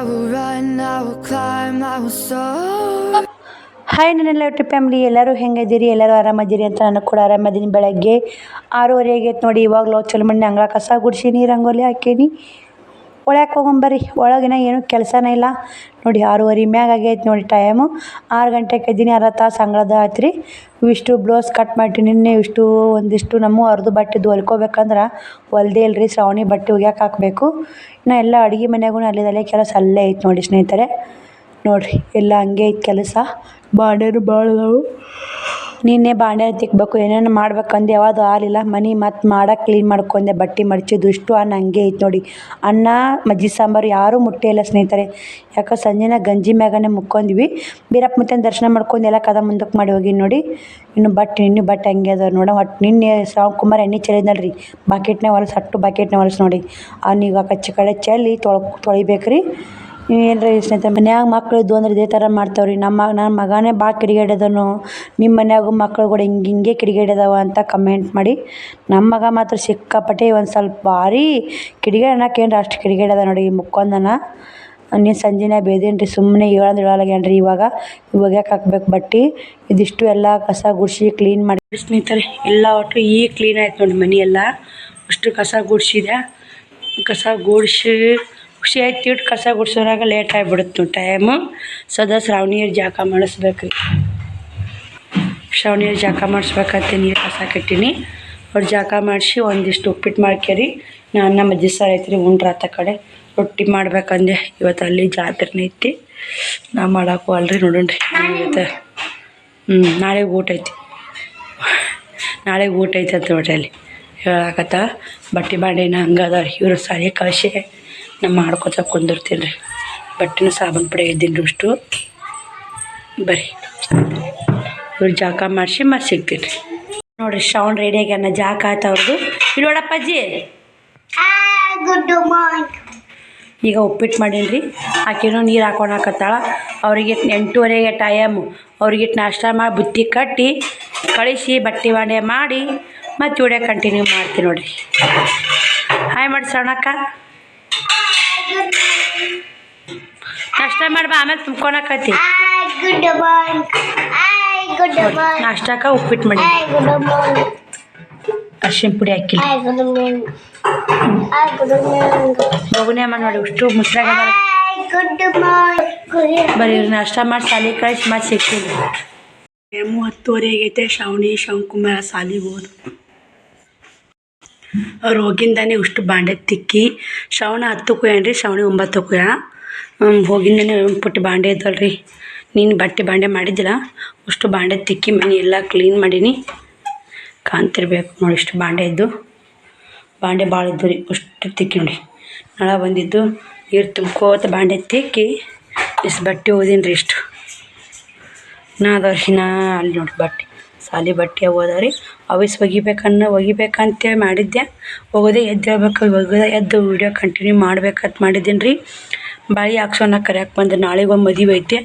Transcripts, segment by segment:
will run, I will climb, I will soar. Hi ನನ್ನೆಲ್ಲ YouTube family, ಎಲ್ಲರೂ ಹೆಂಗಿದ್ದೀರಿ? ಎಲ್ಲರೂ ಆರಾಮದಿರಿ ಅಂತ ನಾನು ಕೂಡ ಆರಾಮದೀನಿ. ಬೆಳಗ್ಗೆ 6:30 ಆಗೈತೆ ನೋಡಿ. ಇವಾಗಲೂ ಚಲೋ ಮಣ್ಣಿ ಅಂಗಳ ಕಸ ಗುಡ್ಸೀನಿ, ರಂಗೋಲಿ ಹಾಕೀನಿ. ಒಳಗೆ ಹೋಗೊಂಬರ್ರಿ. ಒಳಗಿನ ಏನೂ ಕೆಲಸನೇ ಇಲ್ಲ ನೋಡಿ. 6:30 ಮ್ಯಾಗ ಆಗೈತೆ ನೋಡಿ ಟೈಮು. 6 ಗಂಟೆಗೆ ಎದ್ದೀನಿ. ಅರ್ಧ ತಾಸು ಅಂಗಳದ ಆಯ್ತು ರೀ. ಇವಿಷ್ಟು ಬ್ಲೌಸ್ ಕಟ್ ಮಾಡಿ ನಿನ್ನೆ ಒಂದಿಷ್ಟು ನಮ್ಮ ಅರ್ದು ಬಟ್ಟೆದು ಹೊಲ್ಕೋಬೇಕಂದ್ರೆ ಹೊಲ್ದೇ ಇಲ್ರಿ. ಶ್ರಾವಣಿ ಬಟ್ಟೆ ಒಗ್ಯಾಕೆ ಹಾಕಬೇಕು. ಇನ್ನು ಎಲ್ಲ ಅಡುಗೆ ಮನೆಯಾಗೂ ಅಲ್ಲಿದಲ್ಲೇ ಕೆಲಸ ಅಲ್ಲೇ ಐತೆ ನೋಡಿ ಸ್ನೇಹಿತರೆ. ನೋಡಿರಿ ಎಲ್ಲ ಹಂಗೆ ಐತೆ ಕೆಲಸ. ಬಾಂಡೆನೂ ಭಾಳ ಅದಾವು. ನಿನ್ನೆ ಬಾಂಡೆ ತಿಕ್ಕಬೇಕು, ಏನೇನು ಮಾಡ್ಬೇಕಂದು ಯಾವುದು ಆಗಲಿಲ್ಲ. ಮನೆ ಮತ್ತು ಮಾಡಕ್ಕೆ ಕ್ಲೀನ್ ಮಾಡ್ಕೊಂಡೆ, ಬಟ್ಟೆ ಮಡ್ಚಿದ್ದು ಇಷ್ಟು ಅನ್ನ ಹಂಗೆ ಐತೆ ನೋಡಿ. ಅನ್ನ ಮಜ್ಜಿಗೆ ಸಾಂಬಾರು ಯಾರೂ ಮುಟ್ಟೇ ಇಲ್ಲ ಸ್ನೇಹಿತರೆ. ಯಾಕೆ ಸಂಜೆನ ಗಂಜಿ ಮ್ಯಾಗನೇ ಮುಕ್ಕೊಂಡ್ವಿ. ಬೀರಪ್ಪ ಮುತ್ತನ ದರ್ಶನ ಮಾಡ್ಕೊಂಡು ಎಲ್ಲ ಕದ ಮುಂದಕ್ಕೆ ಮಾಡಿ ಹೋಗಿ ನೋಡಿ. ಇನ್ನು ಬಟ್ಟೆ ಹಂಗೆ ಅದಾವೆ ನೋಡ. ಒಟ್ಟು ನಿನ್ನೆ ಕುಮಾರ ಎಣ್ಣೆ ಚೆಲ್ಲಿದ್ನಲ್ರಿ, ಬಕೆಟ್ನೇ ಹೊಲಸು ನೋಡಿ. ಅವ್ನಿಗೆ ಕಚ್ಚಿ ಕಡೆ ಚೆಲ್ಲಿ ತೊಳಿಬೇಕು ರೀ. ಏನ್ರಿ ಸ್ನೇಹಿತರೆ, ಮನ್ಯಾಗ ಮಕ್ಳು ಇದ್ದು ಅಂದ್ರೆ ಇದೇ ಥರ ಮಾಡ್ತಾವ್ರಿ. ನನ್ನ ಮಗನೇ ಭಾಳ ಕಿಡಿಗೇಡಿದನು. ನಿಮ್ಮ ಮನ್ಯಾಗೂ ಮಕ್ಳು ಕೂಡ ಹಿಂಗೆ ಕಿಡಿಗೇಡಿದಾವ ಅಂತ ಕಮೆಂಟ್ ಮಾಡಿ. ನಮ್ಮ ಮಗ ಮಾತ್ರ ಸಿಕ್ಕಾಪಟ್ಟೆ ಒಂದು ಸ್ವಲ್ಪ ಭಾರಿ ಕಿಡಿಗೇಡಿ ಅನ್ನೋಕೇನ್ರಿ, ಅಷ್ಟು ಕಿಡಿಗೇಡಿದ ನೋಡಿ. ಮುಕ್ಕೊಂದನ ನೀನು ಸಂಜೆನೇ ಬೇದೀನಿ ರೀ. ಸುಮ್ಮನೆ ಹೇಳೋಲಾಗ್ಯಾನ್ರಿ. ಇವಾಗ ಒಗ್ಯಾಕೆ ಹಾಕ್ಬೇಕು ಬಟ್ಟೆ. ಇದಿಷ್ಟು ಎಲ್ಲ ಕಸ ಗುಡಿಸಿ ಕ್ಲೀನ್ ಮಾಡಿ ಸ್ನೇಹಿತರೆ. ಎಲ್ಲ ಒಟ್ಟು ಈಗ ಕ್ಲೀನ್ ಆಯ್ತು ನೋಡಿ. ಮನೆ ಎಲ್ಲ ಅಷ್ಟು ಕಸ ಗುಡಿಸಿದೆ. ಕಸ ಗುಡಿಸಿ ಖುಷಿ ಆಯ್ತು. ಇಟ್ಟು ಕಸ ಗುಡ್ಸೋರಾಗ ಲೇಟ್ ಆಗಿಬಿಡುತ್ತೆ ಟೈಮು. ಶ್ರಾವಣಿಯರು ಜಾಕ ಮಾಡಿಸ್ಬೇಕು ರೀ. ಶ್ರಾವಣಿಯರು ಜಾಕ ಮಾಡಿಸ್ಬೇಕಂತ ನೀರು ಕಸ ಕಟ್ಟೀನಿ. ಅವ್ರು ಜಾಕ ಮಾಡಿಸಿ ಒಂದಿಷ್ಟು ಉಪ್ಪಿಟ್ಟು ಮಾಡ್ಕ್ಯಾರಿ. ನಾನು ಮಜ್ಜಿಗೆ ಸಾರು ಐತ್ರಿ ಉಂಡ್ರಾತ ಕಡೆ ರೊಟ್ಟಿ ಮಾಡ್ಬೇಕಂದೆ. ಇವತ್ತು ಅಲ್ಲಿ ಜಾತ್ರೆನೇ ಐತಿ. ನಾ ಮಾಡಕ್ಕೂ ಅಲ್ರಿ ನೋಡೋಣ್ರಿ ಇವತ್ತು. ನಾಳೆಗೆ ಊಟ ಐತಿ ಅಂತ ನೋಡ್ರಿ. ಅಲ್ಲಿ ಹೇಳಕತ್ತ ಬಟ್ಟೆ ಬಾಂಡೆನ ಹಂಗೆ ಅದಾವ್ರಿ. ಇವರು ಸಾರಿ ಕಳಿಸಿ ನಾ ಮಾಡ್ಕೊತ ಕುಂದಿರ್ತೀನಿ ರೀ. ಬಟ್ಟೆನೂ ಸಾಬೂನು ಪುಡಿ ಇದ್ದೀನಿ ರೀ ಅಷ್ಟು. ಬರ್ರಿ ಇವ್ರು ಜಾಕ ಮಾಡಿಸಿ ಮತ್ತೆ ಸಿಗ್ತೀನಿ ರೀ. ನೋಡಿರಿ ಶ್ರಾವಣ ರೆಡಿ ಆಗ್ಯಾನ. ಜಾಕ ಆಯ್ತು ಅವ್ರದ್ದು. ಇಲ್ಲಿ ನೋಡಪ್ಪಾಜಿ, ಈಗ ಉಪ್ಪಿಟ್ಟು ಮಾಡೀನಿ ರೀ. ಆಕೆನೂ ನೀರು ಹಾಕೊಳಕತ್ತಾಳ. ಅವ್ರಿಗೆ 8:30 ಟೈಮು. ಅವ್ರಿಗೆ ನಾಷ್ಟ ಮಾಡಿ ಬುತ್ತಿ ಕಟ್ಟಿ ಕಳಿಸಿ ಬಟ್ಟೆ ಬಾಂಡೆ ಮಾಡಿ ಮತ್ತು ವಿಡಿಯೋ ಕಂಟಿನ್ಯೂ ಮಾಡ್ತೀನಿ ನೋಡಿರಿ. ಹಾಯ್ ಮಾಡಿ ಶ್ರವಣಕ್ಕ. ನಾಷ್ಟ ಮಾಡ್ಬಾ, ಆಮೇಲೆ ತುಂಬ್ಕೊಳಕತ್ತಿ. ನಾಷ್ಟಕ್ಕ ಉಪ್ಪಿಟ್ಟು ಮಾಡಿ ಅರ್ಶಿನ ಪುಡಿ ಹಾಕಿಲ್ಲ. ಮಗುನೇ ಅಮ್ಮ ನೋಡಿ ಅಷ್ಟು ಮುಸ್ರಾಗ ಬರೀ ನಾಷ್ಟ ಮಾಡಿ ಸಾಲಿ ಕಳಿಸಿ ಮತ್ತೆ ಸಿಗ್ತೀವಿ. 10:30 ಆಗೈತೆ. ಶ್ರಾವಣಕುಮಾರ ಸಾಲಿಗೆ ಹೋದು. ಅವ್ರು ಹೋಗಿಂದಾನೆ ಅಷ್ಟು ಬಾಂಡೆ ತಿಕ್ಕಿ. ಶ್ರಾವಣ 10ಕ್ಕೆ ಏನ್ರಿ, ಶ್ರಾವಣಿ 9ಕ್ಕೆ ಹೋಗಿಂದಾನೆ ಪುಟ್ಟಿ ಬಾಂಡೆ ಇದ್ದಲ್ರಿ. ನೀನು ಬಟ್ಟೆ ಬಾಂಡೆ ಮಾಡಿದ್ದಿಲ್ಲ, ಅಷ್ಟು ಬಾಂಡೆ ತಿಕ್ಕಿ ಮನೆ ಎಲ್ಲ ಕ್ಲೀನ್ ಮಾಡೀನಿ. ಕಾಣ್ತಿರ್ಬೇಕು ನೋಡಿ. ಇಷ್ಟು ಬಾಂಡೆ ಇದ್ದು, ಬಾಂಡೆ ಭಾಳ ಇದ್ದು ರೀ. ಅಷ್ಟು ತಿಕ್ಕಿ ನೋಡಿ. ನಾಳೆ ಬಂದಿದ್ದು ನೀರು ತುಂಬ್ಕೋತ ಬಾಂಡೆ ತಿಕ್ಕಿ ಇಷ್ಟು ಬಟ್ಟೆ ಓದೀನಿ ರೀ. ಇಷ್ಟು ಅದಾವ್ರಿ. ಅಲ್ಲಿ ನೋಡಿ ಬಟ್ಟೆ ಸಾಲಿ ಬಟ್ಟೆ ಓದಾವ್ರಿ. ಅವಿಸ್ ಒಗಿಬೇಕಂತೇಳಿ ಮಾಡಿದ್ದೆ. ಹೋಗೋದೇ ಎದ್ದೇಳ್ಬೇಕು. ಎದ್ದು ವೀಡಿಯೋ ಕಂಟಿನ್ಯೂ ಮಾಡ್ಬೇಕಂತ ಮಾಡಿದ್ದೀನಿ ರೀ. ಬಾಳಿ ಹಾಕ್ಸೋಣ ಕರ್ಯಾಕೆ ಬಂದು. ನಾಳೆಗೆ ಒಂದು ಮದುವೆ ಐತೆ,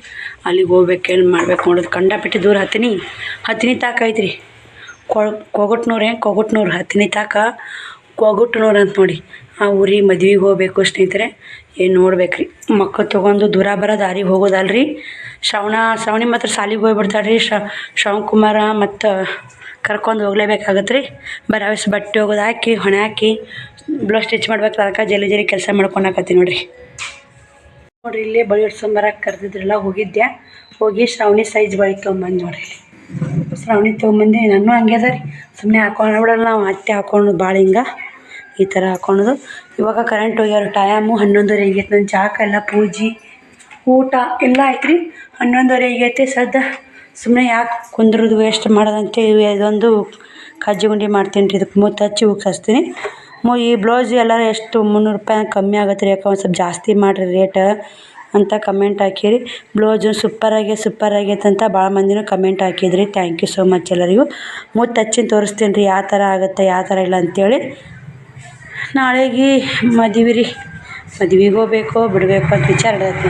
ಅಲ್ಲಿಗೆ ಹೋಗ್ಬೇಕು. ಏನು ಮಾಡ್ಬೇಕು ನೋಡೋದು. ಕಂಡಾಪಟ್ಟಿ ದೂರ ಹತ್ತಿನಿ ತಾಕ ಐತ್ರಿ. ಕೊಗಟ್ನೂರು ಹತ್ತಿನಿ ತಾಕ ಕೊಗಟ್ನೂರು ಅಂತ ನೋಡಿ. ಆ ಊರಿಗೆ ಮದ್ವೆಗೆ ಹೋಗ್ಬೇಕು ಸ್ನೇಹಿತರೆ. ಏನು ನೋಡ್ಬೇಕು ರೀ. ಮಕ್ಕಳು ತೊಗೊಂಡು ದೂರ ಬರೋ ದಾರಿಗೆ ಹೋಗೋದಲ್ರಿ. ಶ್ರಾವಣಿ ಮಾತ್ರ ಸಾಲಿಗೆ ಹೋಗ್ಬಿಡ್ತಾಳೆ ರೀ. ಶ್ರಾವಣಕುಮಾರ ಮತ್ತು ಕರ್ಕೊಂಡು ಹೋಗ್ಲೇಬೇಕಾಗತ್ತೆ ರೀ. ಬರಾವಸ್ ಬಟ್ಟೆ ಹೋಗೋದು ಹಾಕಿ ಹೊಣೆ ಹಾಕಿ ಬ್ಲೌಸ್ ಸ್ಟಿಚ್ ಮಾಡ್ಬೇಕು. ಅದಕ್ಕೆ ಜಲ್ದಿ ಕೆಲಸ ಮಾಡ್ಕೊಳಕತ್ತಿ ನೋಡಿರಿ. ಇಲ್ಲೇ ಬಳಿ ಇಡ್ಸೊಂಬರಕ್ಕೆ ಕರೆದಿದ್ರಲ್ಲ, ಹೋಗಿದ್ದೆ. ಹೋಗಿ ಶ್ರಾವಣಿ ಸೈಜ್ ಬಳಿ ತೊಗೊಂಬಂದು ನೋಡ್ರಿ. ಶ್ರಾವಣಿ ತೊಗೊಂಬಂದು ನಾನು ಹಂಗೆ ಅದ ರೀ. ಸುಮ್ಮನೆ ಹಾಕೊಂಡು ಬಿಡಲ್ಲ ನಾವು. ಅತ್ತೆ ಹಾಕೊಂಡು ಭಾಳ ಹಿಂಗೆ ಈ ಥರ ಹಾಕೊಳೋದು. ಇವಾಗ ಕರೆಂಟ್ ಹೋಗ್ಯಾರ. ಟೈಮು 11:30 ಆಗೈತೆ. ನನ್ನ ಜಾಕ ಎಲ್ಲ ಪೂಜೆ ಊಟ ಎಲ್ಲ ಆಯ್ತು ರೀ. 11:30 ಆಗೈತೆ. ಸುಮ್ಮನೆ ಯಾಕೆ ಕುಂದ್ರದು ವೇಸ್ಟ್ ಮಾಡೋದಂತೇಳಿ ಇದೊಂದು ಕಜ್ಜಿ ಗುಂಡಿ ಮಾಡ್ತೀನಿ ರೀ. ಇದಕ್ಕೆ ಮೂತು ಹಚ್ಚಿ ಉಗ್ಸಸ್ತೀನಿ. ಈ ಬ್ಲೌಸ್ ಎಲ್ಲರೂ ಎಷ್ಟು 300 ರೂಪಾಯಿ ಕಮ್ಮಿ ಆಗುತ್ತೆ ರೀ. ಯಾಕೆ ಒಂದು ಸ್ವಲ್ಪ ಜಾಸ್ತಿ ಮಾಡಿರಿ ರೇಟ್ ಅಂತ ಕಮೆಂಟ್ ಹಾಕಿರಿ. ಬ್ಲೌಸು ಸೂಪರ್ ಆಗೈತೆ ಅಂತ ಭಾಳ ಮಂದಿನೂ ಕಮೆಂಟ್ ಹಾಕಿದ್ರಿ. ಥ್ಯಾಂಕ್ ಯು ಸೋ ಮಚ್ ಎಲ್ಲರಿಗೂ. ಮೂತು ಹಚ್ಚಿನ ತೋರಿಸ್ತೀನಿ ರೀ ಯಾವ ಥರ ಆಗುತ್ತೆ ಯಾವ ಥರ ಇಲ್ಲ ಅಂಥೇಳಿ. ನಾಳೆಗೆ ಮದುವೆ ಮದುವೆಗೆ ಹೋಗ್ಬೇಕು ಬಿಡಬೇಕು ಅಂತ ವಿಚಾರ ಇಡತ್ತೆ.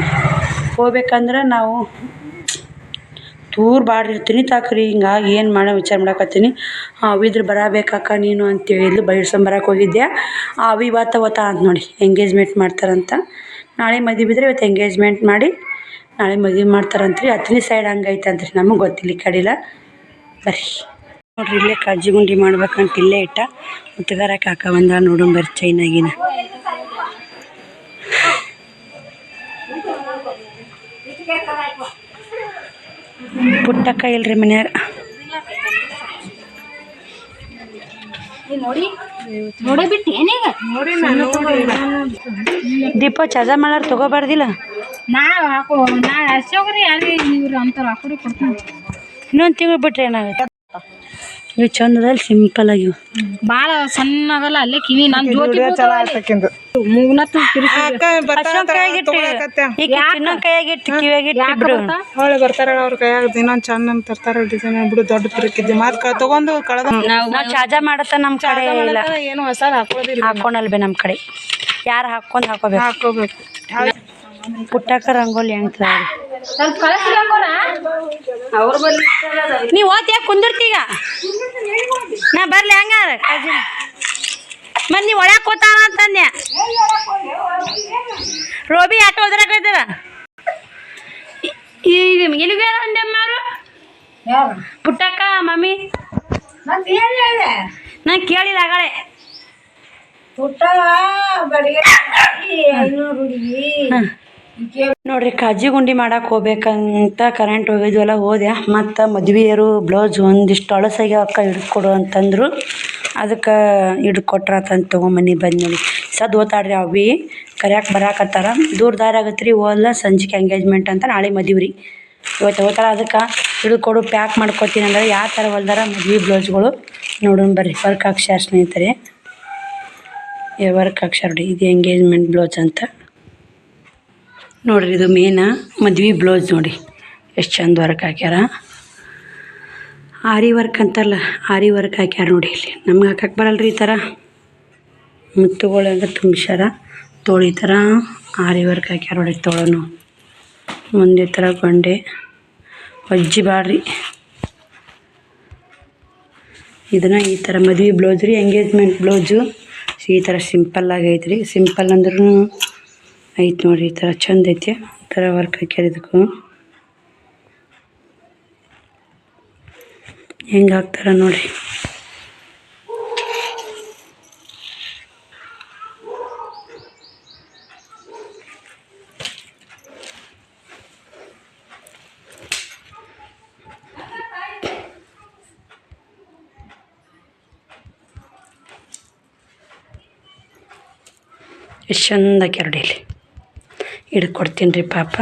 ಹೋಗ್ಬೇಕಂದ್ರೆ ನಾವು ದೂರ ಭಾಳ ಇರ್ತೀನಿ ತಾಕ್ರಿ. ಹಿಂಗಾಗಿ ಏನು ಮಾಡೋ ವಿಚಾರ ಮಾಡಕತ್ತೀನಿ. ಅವಿದ್ರೆ ಬರಬೇಕಕ್ಕ ನೀನು ಅಂತೇಳಿದ್ಲು. ಬೈಡ್ಸಂಬರಕ್ಕೆ ಹೋಗಿದ್ದೆ. ಅವಿ ಇವತ್ತು ಅಂತ ನೋಡಿ ಎಂಗೇಜ್ಮೆಂಟ್ ಮಾಡ್ತಾರಂತ. ನಾಳೆ ಮದುವೆ ಬಿದ್ದರೆ ಇವತ್ತು ಎಂಗೇಜ್ಮೆಂಟ್ ಮಾಡಿ ನಾಳೆ ಮದುವೆ ಮಾಡ್ತಾರಂತ್ರಿ. ಹತ್ತನೇ ಸೈಡ್ ಹಂಗೈತಂತ್ರಿ, ನಮಗೆ ಗೊತ್ತಿಲ್ಲ ಈ ಕಡೆಲ್ಲ. ಬರ್ರಿ ನೋಡ್ರಿ, ಇಲ್ಲೇ ಕಜ್ಜಿ ಗುಂಡಿ ಮಾಡ್ಬೇಕಂತ ಇಲ್ಲೇ ಇಟ್ಟ ಮುತ್ತಗಾರಕ್ಕೆ ಹಾಕ ಬಂದ ನೋಡೋಣ ಬರ್ರಿ. ಚೈನಾಗಿನ ಪುಟ್ಟಕ್ಕ ಇಲ್ರಿ ಮನ್ಯಾಗ. ದೀಪ ಚಜ ಮಾಡಾರ ತಗೋಬಾರ್ದಿಲ್ಲ. ಇನ್ನೊಂದು ತಿಂಗಳು ಬಿಟ್ರೆ ಏನಾಗುತ್ತೆ? ಇವು ಚಂದದಲ್ಲಿ ಸಿಂಪಲ್ ಆಗಿವು, ಭಾಳ ಸಣ್ಣಗಲ್ಲ. ಅಲ್ಲೇ ಕಿವಿ ನನ್ನ ಜ್ಯೋತಿ ಕೈಯಾಗಿಟ್ಟು ಕಿವಿಯಾಗಿಟ್ಟು ಬಿಡು. ಹೊಳೆ ಬರ್ತಾರ ಅವ್ರ ಕೈಯಾಗ ಇನ್ನೊಂದು ಚಂದ ತರ್ತಾರ ಡಿಸೈನ್ ಬಿಡು. ದೊಡ್ಡ ಪಿರಕಿದ್ದಿ ಮಾತು ತಗೊಂಡು ಕಳೆದ ನಾವು ಚಾಜಾ ಮಾಡತ್ತ ನಮ್ಮ ಕಡೆ ಇಲ್ಲ, ಏನು ಹೊಸದು ಹಾಕೋದಿಲ್ಲ. ಹಾಕೊಂಡಲ್ಬೇ ನಮ್ಮ ಕಡೆ ಯಾರು ಹಾಕೋಬೇಕು. ಪುಟ್ಟಕ್ಕ ರಂಗೋಲಿ ಹೆಂಗ್ ನೀವು ಓದ್ಯಾಕ ಕುಂದಿರ್ತೀಗ ನಾ ಬರ್ಲಿ ಹಂಗಾರ ಕಜಿನ ಮತ್ತೆ ನೀವು ಒಳಗೆ ಕೂತಾನ ಅಂತಂದೆ. ರೋಬಿ ಆಟೋ ಹೋದ್ರಾಕೈತದ ಈಗ ಎಲ್ಲಿಗೆ ಅಂದಮ್ಮ ಅವರು ಪುಟ್ಟಕ್ಕ ಮಮ್ಮಿ ನಾನು ಕೇಳಿಲ್ಲ ಆಗಳೆ. ನೋಡ್ರಿ ಕಾಜಿ ಗುಂಡಿ ಮಾಡಕ್ಕೆ ಹೋಗ್ಬೇಕಂತ ಕರೆಂಟ್ ಹೋಗಿದ್ವಲ್ಲ, ಹೋದೆ. ಮತ್ತು ಮದುವೆಯರು ಬ್ಲೌಸ್ ಒಂದಿಷ್ಟು ಅಳಸಾಗಿ ಅಕ್ಕ ಹಿಡ್ದು ಕೊಡು ಅಂತಂದರು. ಅದಕ್ಕೆ ಹಿಡ್ದು ಕೊಟ್ರಾತಂತ ತೊಗೊಂಬನ್ನಿ ಬಂದು ನೋಡಿ. ಸದ್ ಓತಾಡ್ರಿ ಅವಿ ಕರ್ಯಾಕೆ ಬರಾಕತ್ತಾರ. ದೂರ ದಾರಿ ಆಗತ್ತೆ ರೀ, ಓದಲ್ಲ ಸಂಜೆಗೆ ಎಂಗೇಜ್ಮೆಂಟ್ ಅಂತ ನಾಳೆ ಮದುವೆ ರೀ. ಇವತ್ತು ಹೋಗ್ತಾರ, ಅದಕ್ಕೆ ಹಿಡ್ದು ಕೊಡು ಪ್ಯಾಕ್ ಮಾಡ್ಕೊತೀನಿ ಅಂದ್ರೆ ಯಾವ ಥರ ಹೊಲ್ದಾರ ಮದುವೆ ಬ್ಲೌಸ್ಗಳು ನೋಡೋಣ ಬರ್ರಿ. ವರ್ಕ್ ಅಕ್ಷರ ಸ್ನೇಹಿತರೆ, ವರ್ಕ್ ಅಕ್ಷರ ನೋಡಿ, ಇದು ಎಂಗೇಜ್ಮೆಂಟ್ ಬ್ಲೌಸ್ ಅಂತ ನೋಡ್ರಿ. ಇದು ಮೇನ ಮದ್ವೆ ಬ್ಲೌಸ್ ನೋಡಿ ಎಷ್ಟು ಚಂದ ವರ್ಕ್ ಹಾಕ್ಯಾರ. ಆರಿ ವರ್ಕ್ ಅಂತಾರಲ್ಲ, ಆರಿ ವರ್ಕ್ ಹಾಕ್ಯಾರ ನೋಡಿ. ಇಲ್ಲಿ ನಮ್ಗೆ ಹಾಕಕ್ಕೆ ಬರಲ್ರಿ ಈ ಥರ ಮುತ್ತುಗಳಂಗೆ ತುಂಬಿಸ್ಯಾರ. ತೋಳು ಈ ಥರ ಆರಿ ವರ್ಕ್ ಹಾಕ್ಯಾರ ನೋಡಿ. ತೋಳನು ಮುಂದೆ ಥರ ಗೊಂಡೆ ಅಜ್ಜಿ ಬಾಡ್ರಿ. ಇದನ್ನು ಈ ಥರ ಮದುವೆ ಬ್ಲೌಸ್ ರೀ, ಎಂಗೇಜ್ಮೆಂಟ್ ಬ್ಲೌಸು ಈ ಥರ ಸಿಂಪಲ್ಲಾಗಿ ಐತ್ರಿ. ಸಿಂಪಲ್ ಅಂದ್ರೂ ಐತೆ ನೋಡಿರಿ, ಈ ಥರ ಚಂದ ಐತೆ. ಈ ಥರ ವರ್ಕ್ ಹಾಕ್ಯಾರ. ಇದಕ್ಕೂ ಹೆಂಗೆ ಹಾಕ್ತಾರ ನೋಡಿರಿ. ಎಷ್ಟು ಚಂದ ಹಾಕ್ಯಾರ ನೋಡಿ. ಇಲ್ಲಿ ಹಿಡ್ದು ಕೊಡ್ತೀನಿ ರೀ ಪಾಪ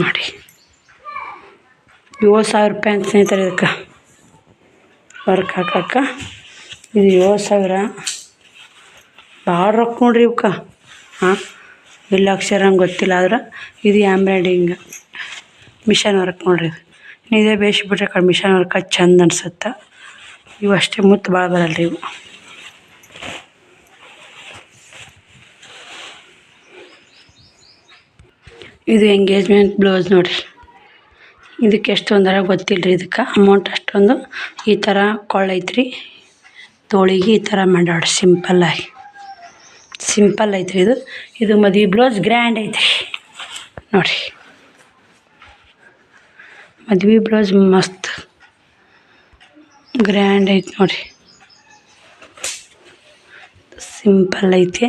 ನೋಡಿ. 7,000 ರೂಪಾಯಿ ಅಂತ ಸ್ನೇಹಿತರೆ ಇದಕ್ಕೆ ವರ್ಕ್ ಹಾಕಕ್ಕೆ. ಇದು 7,000 ಭಾಳ ರೊಕ್ಕ ನೋಡ್ರಿ ಇವಕ್ಕೆ. ಹಾಂ, ಇಲ್ಲ ಅಕ್ಷರ ಹಂಗೆ ಗೊತ್ತಿಲ್ಲ, ಆದ್ರೆ ಇದು ಎಂಬ್ರಾಯ್ಡಿಂಗ್ ಮಿಷನ್ ವರ್ಕ್ ನೋಡ್ರಿ. ಇದು ಇದೇ ಬೇಯಿಸ್ಬಿಟ್ರೆ ಕಡೆ ಮಿಷನ್ ವರ್ಕ್ ಚಂದ ಅನ್ಸುತ್ತೆ. ಇವು ಅಷ್ಟೇ, ಮುತ್ತು ಭಾಳ ಬರಲ್ರಿ ಇವು. ಇದು ಎಂಗೇಜ್ಮೆಂಟ್ ಬ್ಲೌಸ್ ನೋಡಿರಿ. ಇದಕ್ಕೆ ಎಷ್ಟು ಒಂದರ ಗೊತ್ತಿಲ್ಲ ರೀ. ಇದಕ್ಕೆ ಅಮೌಂಟ್ ಅಷ್ಟೊಂದು. ಈ ಥರ ಕೊಳ್ಳೈತ್ರಿ, ತೋಳಿಗೆ ಈ ಥರ ಮಾಡ್ಯಾಡ ಸಿಂಪಲ್ಲಾಗಿ. ಸಿಂಪಲ್ ಐತ್ರಿ ಇದು. ಇದು ಮದುವೆ ಬ್ಲೌಸ್ ಗ್ರ್ಯಾಂಡ್ ಐತ್ರಿ ನೋಡಿರಿ. ಮದುವೆ ಬ್ಲೌಸ್ ಮಸ್ತ್ ಗ್ರ್ಯಾಂಡ್ ಐತೆ ನೋಡಿರಿ. ಸಿಂಪಲ್ ಐತಿ.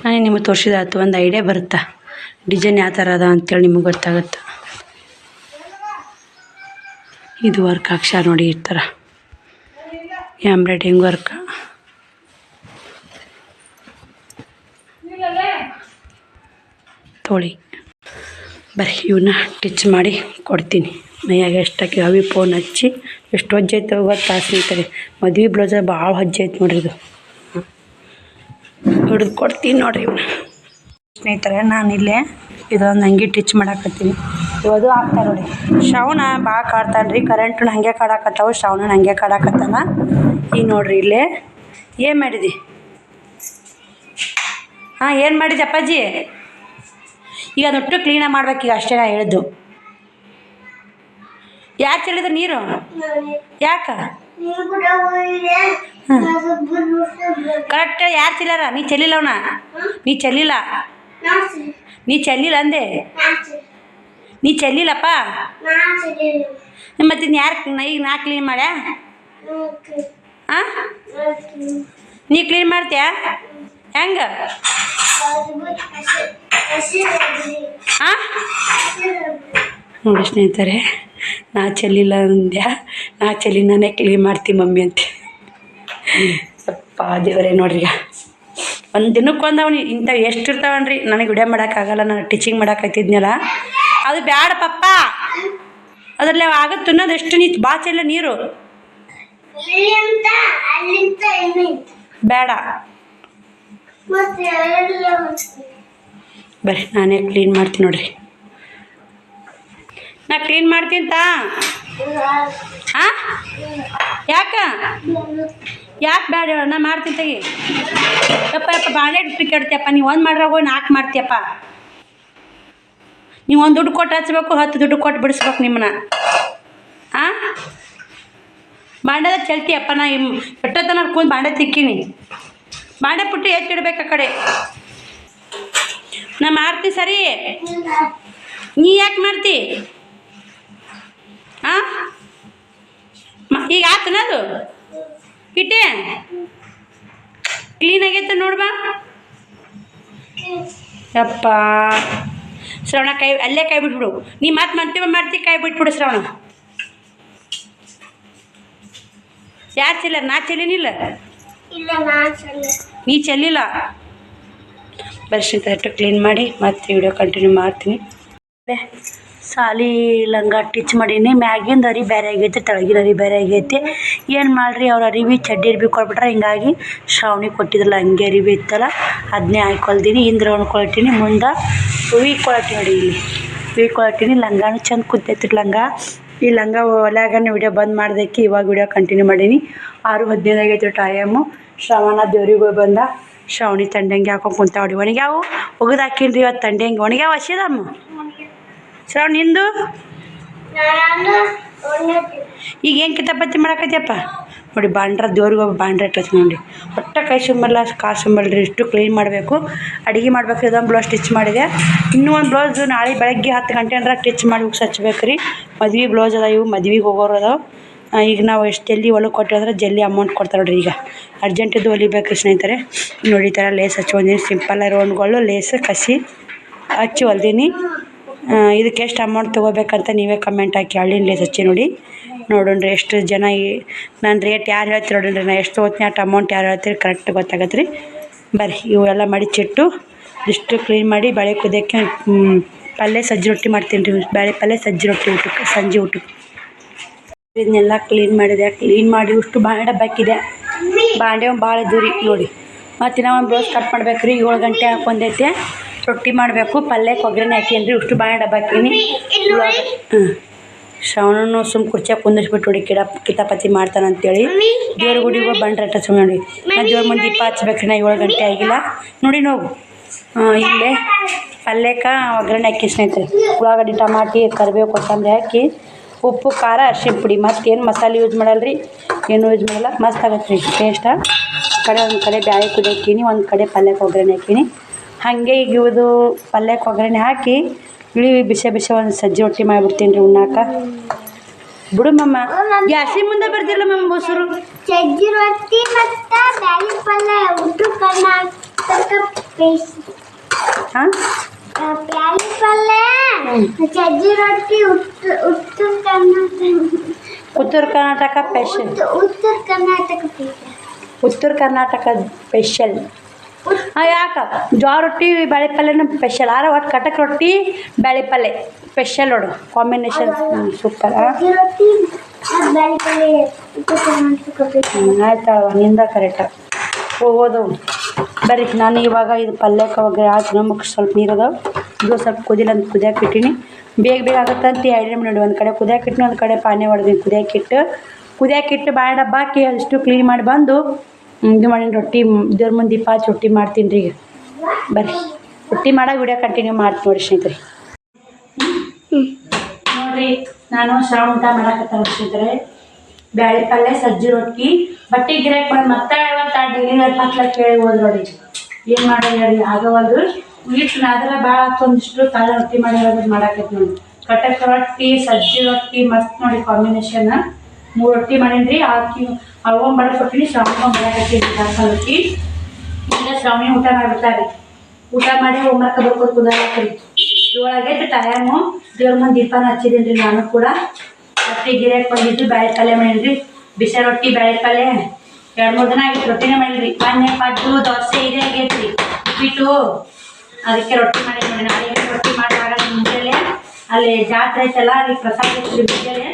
ನಾನು ನಿಮಗೆ ತೋರಿಸಿದಾಯ್ತು, ಒಂದು ಐಡಿಯಾ ಬರುತ್ತಾ ಡಿಸೈನ್ ಯಾವ ಥರ ಅದ ಅಂತೇಳಿ ನಿಮಗೆ ಗೊತ್ತಾಗುತ್ತೆ. ಇದು ವರ್ಕ್ ಅಕ್ಷರ ನೋಡಿ, ಈ ಥರ ಎಂಬ್ರಾಯ್ಡಿಂಗ್ ವರ್ಕ್. ತೋಳಿ ಬರ್ರಿ, ಇವನ್ನ ಟಿಚ್ ಮಾಡಿ ಕೊಡ್ತೀನಿ. ಮೈಯಾಗ ಎಷ್ಟಾಕಿ ಅವಿ ಫೋನ್ ಹಚ್ಚಿ ಎಷ್ಟು ಹೊಜ್ಜೆ ಐತೆ ಗೊತ್ತಾ ಸ್ನೇಹಿತರೆ. ಮದುವೆ ಬ್ಲೌಸ ಭಾಳ ಹೊಜ್ಜೆ ಐತೆ ನೋಡ್ರಿ. ಇದು ಹಿಡಿದು ಕೊಡ್ತೀನಿ ನೋಡಿರಿ ಇವನ್ನ ಸ್ನೇಹಿತರೆ. ನಾನಿಲ್ಲೇ ಇದೊಂದು ಹಂಗೆ ಟಿಚ್ ಮಾಡಾಕತ್ತೀನಿ. ಇವದು ಆಗ್ತಾ ನೋಡಿ. ಶ್ರವಣ ಭಾಳ ಕಾಡ್ತಾನೆ ರೀ. ಕರೆಂಟು ಹಂಗೆ ಕಾಡಾಕತ್ತಾವ, ಶ್ರವಣ ಹಂಗೆ ಕಾಡಾಕತ್ತಾನ. ಈಗ ನೋಡ್ರಿ ಇಲ್ಲೇ ಏನು ಮಾಡಿದಿ? ಹಾಂ, ಏನು ಮಾಡಿದೆ ಅಪ್ಪಾಜಿ? ಈಗ ಅದೊಟ್ಟು ಕ್ಲೀನಾಗಿ ಮಾಡ್ಬೇಕು ಈಗ, ಅಷ್ಟೇ ನಾ ಹೇಳಿದ್ದು. ಯಾಕೆ ಚೆಲ್ಲಿದ್ರೆ ನೀರು? ಯಾಕೆ ಹಾಂ ಕರೆಕ್ಟ್ ಯಾರು ಚೆಲ್ಲಾರ? ನೀ ಚೆಲ್ಲಿಲ್ಲ ಅವನ, ನೀ ಚೆಲ್ಲಿಲ್ಲ, ನೀ ಚೆಲ್ಲಿಲ್ಲ ಅಂದೆ, ನೀ ಚೆಲ್ಲಿಲ್ಲಪ್ಪ. ಮತ್ತು ಯಾರು ಈಗ ನಾ ಕ್ಲೀನ್ ಮಾಡ್ಯಾ? ಹಾಂ ನೀ ಕ್ಲೀನ್ ಮಾಡ್ತೀಯಾ? ಹೆಂಗೆ? ಹಾಂ ನೋಡಿ ಸ್ನೇಹಿತರೆ, ನಾ ಚೆಲ್ಲಿಲ್ಲ ಅಂದ್ಯಾ, ನಾ ಚೆಲ್ಲಿ ನಾನೇ ಕ್ಲೀನ್ ಮಾಡ್ತೀನಿ ಮಮ್ಮಿ ಅಂತ. ಅಪ್ಪ ದೇವರೇ ನೋಡ್ರಿ, ಈಗ ಒಂದು ದಿನಕ್ಕೆ ಅವನು ಇಂಥ ಎಷ್ಟು ಇರ್ತಾವನ್ರಿ. ನನಗೆ ವಿಡಿಯೋ ಮಾಡೋಕ್ಕಾಗಲ್ಲ, ನಾನು ಟೀಚಿಂಗ್ ಮಾಡೋಕ್ಕಾಗ್ತಿದ್ನಲ್ಲ, ಅದು ಬ್ಯಾಡ ಪಪ್ಪ, ಅದರಲ್ಲಿ ಆಗುತ್ತೆ ಅನ್ನೋದು ಎಷ್ಟು ನೀ ಬಾ ಚೆಲ್ಲ ನೀರು ಬೇಡ. ಬರ್ರಿ ನಾನೇ ಕ್ಲೀನ್ ಮಾಡ್ತೀನಿ ನೋಡ್ರಿ, ನಾ ಕ್ಲೀನ್ ಮಾಡ್ತೀನಿ ತಾ. ಹಾಂ ಯಾಕೆ ಬೇಡ? ನಾ ಮಾಡ್ತೀನಿ ತೆಗಿ. ಯಪ್ಪ ಬಾಳೆ ಕೆಡ್ತೀಯಪ್ಪ, ನೀವು ಒಂದು ಮಾಡ್ರಾಗ 4 ಮಾಡ್ತೀಯಪ್ಪ. ನೀವು ಒಂದು ದುಡ್ಡು ಕೊಟ್ಟು ಹಚ್ಬೇಕು, 10 ದುಡ್ಡು ಕೊಟ್ಟು ಬಿಡಿಸ್ಬೇಕು ನಿಮ್ಮನ್ನ. ಹಾಂ ಬಾಂಡೆದ ಚೆಲ್ತೀಯಪ್ಪ, ನಾ ಎಷ್ಟೊತ್ತನ ಕೂತು ಬಾಂಡೆ ತಿಕ್ಕೀನಿ, ಬಾಂಡೆ ಪುಟ್ಟಿ ಎತ್ತಿಡ್ಬೇಕು ಆ ಕಡೆ. ನಾ ಮಾಡ್ತೀನಿ ಸರಿ, ನೀ ಯಾಕೆ ಮಾಡ್ತಿ? ಹಾಂ ಈಗ ಆತನದು ಇಟ್ಟೆ ಕ್ಲೀನ್ ಆಗೈತೆ ನೋಡ್ಬಾ. ಯಪ್ಪ ಶ್ರವಣ ಕೈ ಅಲ್ಲೇ ಕೈ ಬಿಟ್ಬಿಡು. ನೀ ಮತ್ತೆ ಮಾಡ್ತೀವಿ ಕೈ ಬಿಟ್ಬಿಡು ಶ್ರವಣ. ಯಾರು ಚೆಲ್ಲ? ನಾ ಚೆಲ್ಲಿನಿಲ್ಲ, ನೀ ಚೆಲ್ಲಿಲ್ಲ. ಬರ್ಷಿಟ್ಟು ಕ್ಲೀನ್ ಮಾಡಿ ಮತ್ತೆ ವಿಡಿಯೋ ಕಂಟಿನ್ಯೂ ಮಾಡ್ತೀನಿ. ಸಾಲಿ ಲಂಗ ಟಿಚ್ ಮಾಡೀನಿ, ಮ್ಯಾಗಿಂದ ಅರಿ ಬೇರೆ ಆಗೈತಿ, ತೆಳಗಿನ ಅರಿ ಬೇರೆ ಆಗೈತಿ. ಏನು ಮಾಡ್ರಿ, ಅವ್ರ ಅರಿವಿ ಚಡ್ಡಿ ಅರಿವಿ ಕೊಟ್ಬಿಟ್ರೆ, ಹಿಂಗಾಗಿ ಶ್ರಾವಣಿ ಕೊಟ್ಟಿದ್ರಲ್ಲ ಹಂಗೆ ಅರಿವಿ ಇತ್ತಲ್ಲ, ಅದನ್ನೇ ಹಾಕೊಳ್ತೀನಿ. ಇಂದ್ರ ಹೊಣ್ಕೊಳ್ತೀನಿ, ಮುಂದೆ ಹೂವಿ ಕೊಳಟಿ ನೋಡಿ, ಇಲ್ಲಿ ಹೂವಿ ಕೊಳಟಿನಿ. ಲಂಗಾನು ಚಂದ ಕುದ್ದೈತಿ ಲಂಗ. ಈ ಲಂಗ ಒಲೆಯಾಗನೇ ವಿಡಿಯೋ ಬಂದ್ ಮಾಡ್ದಕ್ಕೆ ಇವಾಗ ವಿಡಿಯೋ ಕಂಟಿನ್ಯೂ ಮಾಡೀನಿ. 6:15 ಆಗೈತಿ ಟೈಮು. ಶ್ರವಣ ದೇವ್ರಿಗೆ ಹೋಗಿ ಬಂದ. ಶ್ರಾವಣಿ ತಂಡಂಗಿ ಹಾಕೊಂಡು ಕುಂತಾವಡಿ. ಒಣಗ್ಯಾವು ಒಗದು ಹಾಕಿನ್ರಿ ಇವತ್ತು ತಂಡಂಗಿ. ಒಣಗ್ಯಾವ ಹಸಿದಮ್ಮ ಶ್ರಾವಣ ನಿಂದು? ಈಗ ಏನು ಕಿತಾಪತಿ ಮಾಡಾಕೈತಿಯಪ್ಪ ನೋಡಿ. ಬಾಂಡ್ರ ದೇವ್ರಿಗೆ ಹೋಗಿ ಬಾಂಡ್ರ ಇಟ್ಟೈತಿ ನೋಡಿ. ಒಟ್ಟ ಕೈ ಸುಂಬಲ್ಲ, ಕಾಲು ಸುಂಬಲ್ರಿ, ಇಷ್ಟು ಕ್ಲೀನ್ ಮಾಡಬೇಕು. ಅಡುಗೆ ಮಾಡ್ಬೇಕು. ಇದೊಂದು ಬ್ಲೌಸ್ ಸ್ಟಿಚ್ ಮಾಡಿದೆ, ಇನ್ನೂ ಒಂದು ಬ್ಲೌಸ್ ನಾಳೆ ಬೆಳಗ್ಗೆ 10 ಗಂಟೆ ಅಂದ್ರೆ ಸ್ಟಿಚ್ ಮಾಡಿ ಹೋಗಿ ಹಚ್ಬೇಕು ರೀ. ಮದ್ವೆ ಬ್ಲೌಸ್ ಅದ, ಇವು ಮದ್ವೆಗೆ ಹೋಗೋರು ಅದಾವೆ. ಈಗ ನಾವು ಎಷ್ಟು ಜಲ್ದಿ ಹೊಲಕ್ಕೆ ಕೊಟ್ಟಿದ್ರೆ ಜಲ್ದಿ ಅಮೌಂಟ್ ಕೊಡ್ತಾರೆ ನೋಡಿರಿ. ಈಗ ಅರ್ಜೆಂಟಿದ್ದು ಹೊಲಿಬೇಕು ಸ್ನೇಹಿತರೆ. ನೋಡಿ ಈ ಥರ ಲೇಸ್ ಹಚ್ಕೊಂಡಿನಿ. ಸಿಂಪಲ್ ರೌಂಡ್ಗಳು ಲೇಸ್ ಕಸಿ ಹಚ್ಚಿ ಹೊಲ್ದೀನಿ. ಇದಕ್ಕೆ ಎಷ್ಟು ಅಮೌಂಟ್ ತೊಗೋಬೇಕಂತ ನೀವೇ ಕಮೆಂಟ್ ಹಾಕಿ. ಹಳ್ಳಿನ ಲೇಸ್ ಹಚ್ಚಿ ನೋಡಿ, ನೋಡೋಣ್ರಿ ಎಷ್ಟು ಜನ ನಾನು ರೇಟ್ ಯಾರು ಹೇಳ್ತೀರಿ ನೋಡೋಣ್ರಿ. ನಾನು ಎಷ್ಟು ಹೋಗ್ತೀನಿ ಅಷ್ಟು ಅಮೌಂಟ್ ಯಾರು ಹೇಳ್ತೀರಿ ಕರೆಕ್ಟ್ ಗೊತ್ತಾಗತ್ತೆ ರೀ. ಬರ್ರಿ ಇವೆಲ್ಲ ಮಡಿಚಿಟ್ಟು ಇಷ್ಟು ಕ್ಲೀನ್ ಮಾಡಿ ಬೇಳೆ ಕುದಿಯೋಕ್ಕೆ ಪಲ್ಯ ಸಜ್ಜಿ ರೊಟ್ಟಿ ಮಾಡ್ತೀನಿ ರೀ. ಬೇಳೆ ಪಲ್ಯ ಸಜ್ಜಿ ರೊಟ್ಟಿ ಊಟಕ್ಕೆ, ಸಂಜೆ ಊಟಕ್ಕೆ. ಇದನ್ನೆಲ್ಲ ಕ್ಲೀನ್ ಮಾಡಿದೆ. ಕ್ಲೀನ್ ಮಾಡಿ ಇಷ್ಟು ಬಾಂಡೆ ಬಾಕಿದೆ. ಬಾಂಡೆ ಭಾಳ ದೂರಿ ನೋಡಿ. ಮತ್ತು ನಾವು ಒಂದು ಬ್ಲೌಸ್ ಕಟ್ ಮಾಡ್ಬೇಕು ರೀ. 7 ಗಂಟೆ ಹಾಕೊಂಡೈತೆ. ರೊಟ್ಟಿ ಮಾಡಬೇಕು, ಪಲ್ಯಕ್ಕೆ ಒಗ್ಗರಣೆ ಹಾಕೀನಿ ರೀ. ಇಷ್ಟು ಬಾಂಡೆ ಬಾಕೀನಿ. ಶ್ರವಣನು ಕುರ್ಚಿಯಾಗ ಕುಂದಿಸ್ಬಿಟ್ಟು ನೋಡಿ ಕಿತಾಪತಿ ಮಾಡ್ತಾನಂತೇಳಿ ದೇವ್ರ ಗುಡಿಗೆ ಬಂಡ್ರೆ ಟಚ್ ನೋಡಿ. ನಾ ದೇವ್ರ ಮುಂದೆ ದೀಪ ಹಚ್ಬೇಕು ರೀ. ನಾ 7 ಗಂಟೆ ಆಗಿಲ್ಲ ನೋಡಿ. ನಾವು ಇಲ್ಲೇ ಪಲ್ಯಕ್ಕೆ ಒಗ್ಗರಣೆ ಹಾಕಿ ಸ್ನೇಹಿತರೆ. ಉಳ್ಳಾಗಡ್ಡಿ, ಟಮಾಟಿ, ಕರಿಬೇವು, ಕೊತ್ತಂಬರಿ ಹಾಕಿ ಉಪ್ಪು, ಖಾರ, ಅರಿಶಿನ ಪುಡಿ, ಮತ್ತೇನು ಮಸಾಲೆ ಯೂಸ್ ಮಾಡಲ್ಲ ರೀ. ಏನು ಯೂಸ್ ಮಾಡಲ್ಲ. ಮಸ್ತ್ ಆಗತ್ತೆ ರೀ ಟೇಸ್ಟ. ಒಂದು ಕಡೆ ಬ್ಯಾಳೆ ಕುದಿಯಾಕೀನಿ, ಒಂದು ಕಡೆ ಪಲ್ಯಕ್ಕೆ ಒಗ್ಗರಣೆ ಹಾಕೀನಿ. ಹಾಗೆ ಈಗ ಇದು ಪಲ್ಯಕ್ಕೆ ಒಗ್ಗರಣೆ ಹಾಕಿ ಬಿಸಿ ಬಿಸಿ ಒಂದು ಸಜ್ಜಿ ರೊಟ್ಟಿ ಮಾಡಿಬಿಡ್ತೀನಿ ರೀ ಉಣ್ಣಾಕ. ಬಿಡು ಮಮ್ಮ, ಗ್ಯಾಸಿ ಮುಂದೆ ಬರ್ತಿಲ್ಲ ಮಮ್ಮ ಮೊಸರು. ಸಜ್ಜಿ ರೊಟ್ಟಿ ಮತ್ತು ಬ್ಯಾಳಿ ಪಲ್ಯ ಉತ್ತರ ಕರ್ನಾಟಕ ಹಾಂ ಬ್ಯಾಳಿ ಪಲ್ಯ ಸಜ್ಜಿ ರೊಟ್ಟಿ ಉತ್ತರ ಕರ್ನಾಟಕ ಸ್ಪೆಷಲ್. ಉತ್ತರ ಕರ್ನಾಟಕ ಸ್ಪೆಷಲ್. ಹಾಂ ಯಾಕೆ ಜೋಳ ರೊಟ್ಟಿ ಬ್ಯಾಳಿ ಪಲ್ಯನ ಸ್ಪೆಷಲ್. ಒಟ್ಟು ಕಟಕ್ ರೊಟ್ಟಿ ಬ್ಯಾಳಿ ಪಲ್ಯ ಸ್ಪೆಷಲ್ ನೋಡು. Combination super. ಆಯ್ತವ ನಿಂದ ಕರೆಕ್ಟ ಹೋಗೋದು. ಬರ್ರಿ ನಾನು ಇವಾಗ ಇದು ಪಲ್ಯಕ್ಕೆ ಒಗ್ಗರಣೆ ಹಾಕಿ ನಮಗೆ ಸ್ವಲ್ಪ ನೀರದವು. ಇದು ಸ್ವಲ್ಪ ಕುದಿಲ್ಲ ಅಂತ ಕುದಿಯಾಕೆ ಇಟ್ಟೀನಿ. ಬೇಗ ಬೇಗ ಆಗುತ್ತಂತ ಐಡಿಯಾ ನೋಡಿ. ಒಂದು ಕಡೆ ಕುದಿಯಾಕೆ ಇಟ್ಟು ಒಂದು ಕಡೆ ಪಾನಿ ಹೊಡೆದೀನಿ. ಕುದಿಯಾಕಿಟ್ಟು ಬಾಳೆ ಡಬ್ಬ ಹಾಕಿ ಅಷ್ಟು ಕ್ಲೀನ್ ಮಾಡಿ ಬಂದು ಇದು ಮಾಡೀನಿ. ರೊಟ್ಟಿ ದೇವ್ರ ಮುಂದೆ ದೀಪ ಹಚ್ಚಿ ರೊಟ್ಟಿ ಮಾಡ್ತೀನಿ ರೀ. ಈಗ ಬರ್ರಿ ರೊಟ್ಟಿ ಮಾಡೋಕೆ ವಿಡಿಯೋ ಕಂಟಿನ್ಯೂ ಮಾಡ್ತೀನಿ ನೋಡಿ ಸ್ನೇಹಿತರೆ. ನೋಡಿರಿ ನಾನು ಶ್ರಾವಣ ಊಟ ಮಾಡಕತ್ತಾರ ಸ್ನೇಹಿತರೆ. ಬ್ಯಾಳಿ ಪಲ್ಯ ಸಜ್ಜಿ ರೊಟ್ಟಿ ಬಟ್ಟೆ ಗಿರಾಕ್ ಬಂದು ಮತ್ತೆ ಇವತ್ತು ಡೈಲಿ ಪತ್ಲ ಕೇಳಿ ಹೋದ್ ನೋಡಿ ಏನು ಮಾಡೋದು ಹೇಳಿ ಆಗವಲ್ದು ಇಟ್ಟು ಅದರ ಭಾಳ ಒಂದಿಷ್ಟು ಕಾಲ ರೊಟ್ಟಿ ಮಾಡಿರೋದು ಮಾಡಾಕೈತಿ ನೋಡಿ ಕಟಕ್ ರೊಟ್ಟಿ ಸಜ್ಜಿ ರೊಟ್ಟಿ ಮಸ್ತ್ ನೋಡಿ ಕಾಂಬಿನೇಷನ್ 3 ರೊಟ್ಟಿ ಮಾಡೀನಿ ಹಾಕಿ ಅವು ಮಾಡ್ಕೊಡ್ತೀನಿ ಶ್ರಾವಣ ಮಾಡಾಕತ್ತೀನಿ ರೊಟ್ಟಿ ಈಗ ಶ್ರಾವಣಿ ಊಟ ಮಾಡಿಬಿಡ್ತಾರೆ ಊಟ ಮಾಡಿ ಹೋಮ್ವರ್ಕ್ ಬರ್ಕೊಂಡು ಕುದಾಕರಿ ಇವಾಗೈತೆ ಟೈಮು ದೇವ್ರ ಮುಂದೆ ದೀಪನ ಹಚ್ಚಿದ್ದೀನಿ ರೀ ನಾನು ಕೂಡ ರೊಟ್ಟಿ ಗಿರಿಯಾಗಿ ಬಂದಿದ್ದು ಬ್ಯಾಳೆ ಪಲ್ಯ ಮಾಡಿದ್ರಿ ಬಿಸಿ ರೊಟ್ಟಿ ಬ್ಯಾಳೆ ಪಲ್ಯ 2-3 ದಿನ ಆಗೈತೆ ರೊಟ್ಟಿನೇ ಮಾಡಿದ್ರಿ ಮೊನ್ನೆ ಪಡ್ಡು ದೋಸೆ ಇದೇ ಆಗೈತ್ರಿ ಉಪ್ಪಿಟ್ಟು ಅದಕ್ಕೆ ರೊಟ್ಟಿ ಮಾಡಿದ್ರಿ ನೋಡಿ ನಾಳೆ ರೊಟ್ಟಿ ಮಾಡಿ ಮುಂಜಾನೆ ಅಲ್ಲಿ ಜಾತ್ರೆ ಐತಲ್ಲ ಅಲ್ಲಿ ಪ್ರಸಾದ ಇತ್ತು ಮುಂಜಾನೆ